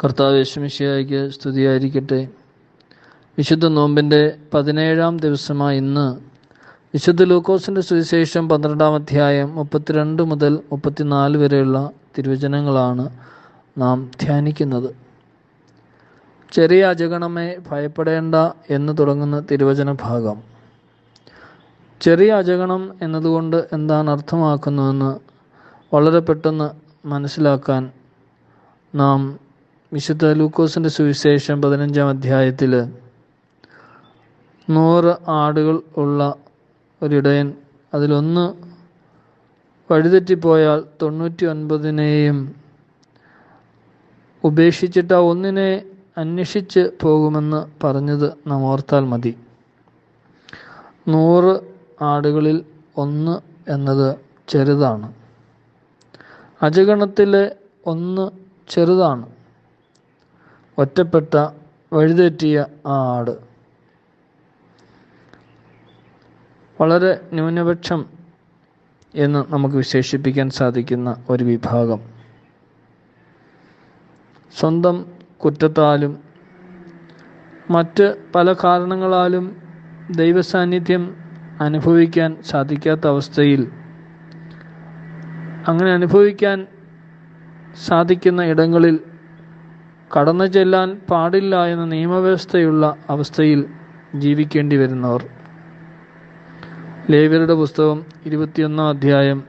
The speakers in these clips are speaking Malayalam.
കർത്താവ് യേശു മിശിഹായ്ക്ക് സ്തുതിയായിരിക്കട്ടെ. വിശുദ്ധ നോമ്പിൻ്റെ 17-ാം ദിവസമായ ഇന്ന് വിശുദ്ധ ലൂക്കോസിൻ്റെ സുവിശേഷം 12-ാം അധ്യായം 32 മുതൽ 34 വരെയുള്ള തിരുവചനങ്ങളാണ് നാം ധ്യാനിക്കുന്നത്. ചെറിയ അജഗണമേ ഭയപ്പെടേണ്ട എന്ന് തുടങ്ങുന്ന തിരുവചന ഭാഗം. ചെറിയ അജഗണം എന്നതുകൊണ്ട് എന്താണ് അർത്ഥമാക്കുന്നതെന്ന് വളരെ പെട്ടെന്ന് മനസ്സിലാക്കാൻ നാം വിശുദ്ധ ലൂക്കോസിൻ്റെ സുവിശേഷം 15-ാം അധ്യായത്തിൽ 100 ആടുകൾ ഉള്ള ഒരിടയൻ, അതിലൊന്ന് വഴിതെറ്റിപ്പോയാൽ 99നെയും ഉപേക്ഷിച്ചിട്ട് ആ ഒന്നിനെ അന്വേഷിച്ച് പോകുമെന്ന് പറഞ്ഞത് നാം ഓർത്താൽ മതി. 100 ആടുകളിൽ 1 എന്നത് ചെറുതാണ്. അജഗണത്തിലെ 1 ചെറുതാണ്. ഒറ്റപ്പെട്ട വഴിതെറ്റിയ ആ ആട് വളരെ ന്യൂനപക്ഷം എന്ന് നമുക്ക് വിശേഷിപ്പിക്കാൻ സാധിക്കുന്ന ഒരു വിഭാഗം. സ്വന്തം കുറ്റത്താലും മറ്റ് പല കാരണങ്ങളാലും ദൈവസാന്നിധ്യം അനുഭവിക്കാൻ സാധിക്കാത്ത അവസ്ഥയിൽ, അങ്ങനെ അനുഭവിക്കാൻ സാധിക്കുന്ന ഇടങ്ങളിൽ കടന്നു ചെല്ലാൻ പാടില്ല എന്ന നിയമവ്യവസ്ഥയുള്ള അവസ്ഥയിൽ ജീവിക്കേണ്ടി വരുന്നവർ. ലേവ്യരുടെ പുസ്തകം 21-ാം അധ്യായം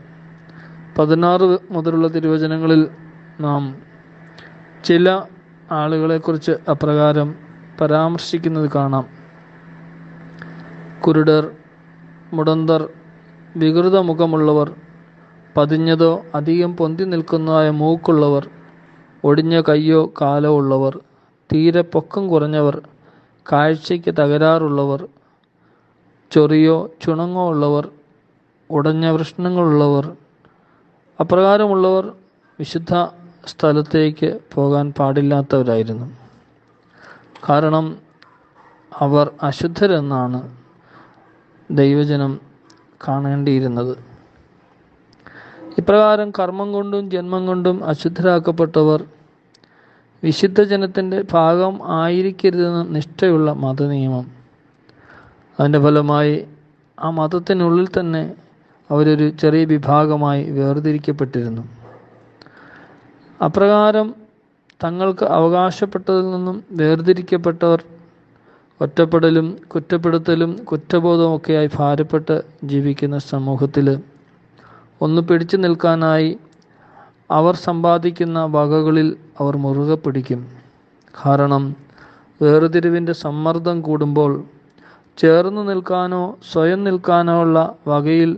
16 മുതലുള്ള തിരുവചനങ്ങളിൽ നാം ചില ആളുകളെക്കുറിച്ച് അപ്രകാരം പരാമർശിക്കുന്നത് കാണാം. കുരുടർ, മുടന്തർ, വികൃത മുഖമുള്ളവർ, പതിഞ്ഞതോ അധികം പൊന്തി നിൽക്കുന്നതായ മൂക്കുള്ളവർ, ഒടിഞ്ഞ കയ്യോ കാലോ ഉള്ളവർ, തീരെ പൊക്കം കുറഞ്ഞവർ, കാഴ്ചയ്ക്ക് തകരാറുള്ളവർ, ചൊറിയോ ചുണങ്ങോ ഉള്ളവർ, ഉടഞ്ഞ വൃഷ്ണങ്ങളുള്ളവർ, അപ്രകാരമുള്ളവർ വിശുദ്ധ സ്ഥലത്തേക്ക് പോകാൻ പാടില്ലാത്തവരായിരുന്നു. കാരണം അവർ അശുദ്ധരെന്നാണ് ദൈവജനം കാണേണ്ടിയിരുന്നത്. ഇപ്രകാരം കർമ്മം കൊണ്ടും ജന്മം കൊണ്ടും അശുദ്ധരാക്കപ്പെട്ടവർ വിശുദ്ധ ജനത്തിൻ്റെ ഭാഗം ആയിരിക്കരുതെന്ന് നിഷ്ഠയുള്ള മതനിയമം. അതിൻ്റെ ഫലമായി ആ മതത്തിനുള്ളിൽ തന്നെ അവരൊരു ചെറിയ വിഭാഗമായി വേർതിരിക്കപ്പെട്ടിരുന്നു. അപ്രകാരം തങ്ങൾക്ക് അവകാശപ്പെട്ടതിൽ നിന്നും വേർതിരിക്കപ്പെട്ടവർ ഒറ്റപ്പെടലും കുറ്റപ്പെടുത്തലും കുറ്റബോധമൊക്കെയായി ഭാരപ്പെട്ട് ജീവിക്കുന്ന സമൂഹത്തിൽ ഒന്ന് പിടിച്ചു നിൽക്കാനായി അവർ സമ്പാദിക്കുന്ന വകകളിൽ അവർ മുറുകെ പിടിക്കും. കാരണം വേർതിരിവിൻ്റെ സമ്മർദ്ദം കൂടുമ്പോൾ ചേർന്ന് നിൽക്കാനോ സ്വയം നിൽക്കാനോ ഉള്ള വകയിൽ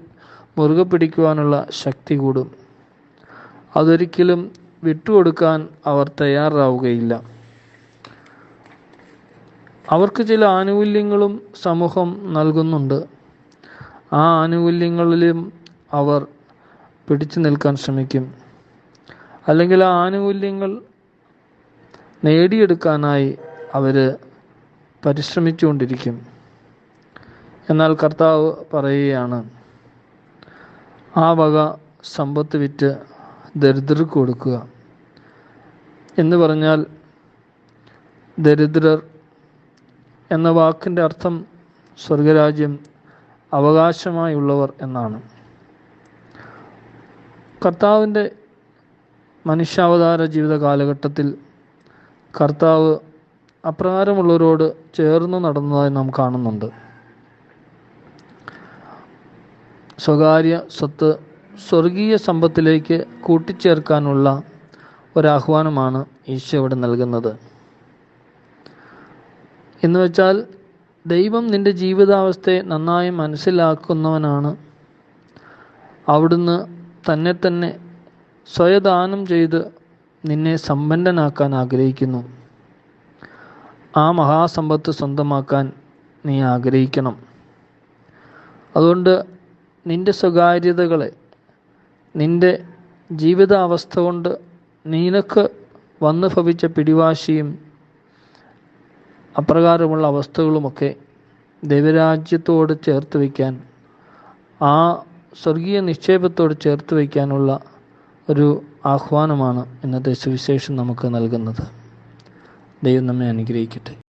മുറുകെ പിടിക്കുവാനുള്ള ശക്തി കൂടും. അതൊരിക്കലും വിട്ടുകൊടുക്കാൻ അവർ തയ്യാറാവുകയില്ല. അവർക്ക് ചില ആനുകൂല്യങ്ങളും സമൂഹം നൽകുന്നുണ്ട്. ആ ആനുകൂല്യങ്ങളിലും അവർ പിടിച്ചു നിൽക്കാൻ ശ്രമിക്കും. അല്ലെങ്കിൽ ആ ആനുകൂല്യങ്ങൾ നേടിയെടുക്കാനായി അവർ പരിശ്രമിച്ചുകൊണ്ടിരിക്കും. എന്നാൽ കർത്താവ് പറയുകയാണ്, ആ വക സമ്പത്ത് വിറ്റ് ദരിദ്രർക്ക് കൊടുക്കുക എന്ന് പറഞ്ഞാൽ, ദരിദ്രർ എന്ന വാക്കിൻ്റെ അർത്ഥം സ്വർഗരാജ്യം അവകാശമായുള്ളവർ എന്നാണ്. കർത്താവിൻ്റെ മനുഷ്യാവതാര ജീവിത കാലഘട്ടത്തിൽ കർത്താവ് അപ്രകാരമുള്ളവരോട് ചേർന്ന് നടന്നതായി നാം കാണുന്നുണ്ട്. സ്വകാര്യ സ്വത്ത് സ്വർഗീയ സമ്പത്തിലേക്ക് കൂട്ടിച്ചേർക്കാനുള്ള ഒരാഹ്വാനമാണ് ഈശോ ഇവിടെ നൽകുന്നത്. എന്ന് വെച്ചാൽ, ദൈവം നിൻ്റെ ജീവിതാവസ്ഥയെ നന്നായി മനസ്സിലാക്കുന്നവനാണ്. അവിടുന്ന് തന്നെ സ്വയദാനം ചെയ്ത് നിന്നെ സമ്പന്നനാക്കാൻ ആഗ്രഹിക്കുന്നു. ആ മഹാസമ്പത്ത് സ്വന്തമാക്കാൻ നീ ആഗ്രഹിക്കണം. അതുകൊണ്ട് നിൻ്റെ സ്വകാര്യതകളെ, നിൻ്റെ ജീവിതാവസ്ഥ കൊണ്ട് നിനക്ക് വന്നു ഭവിച്ച പിടിവാശിയും അപ്രകാരമുള്ള അവസ്ഥകളുമൊക്കെ ദൈവരാജ്യത്തോട് ചേർത്ത് വയ്ക്കാൻ, ആ സ്വർഗീയ നിക്ഷേപത്തോട് ചേർത്ത് വയ്ക്കാനുള്ള ഒരു ആഹ്വാനമാണ് ഇന്നത്തെ സുവിശേഷം നമുക്ക് നൽകുന്നത്. ദൈവം നമ്മെ അനുഗ്രഹിക്കട്ടെ.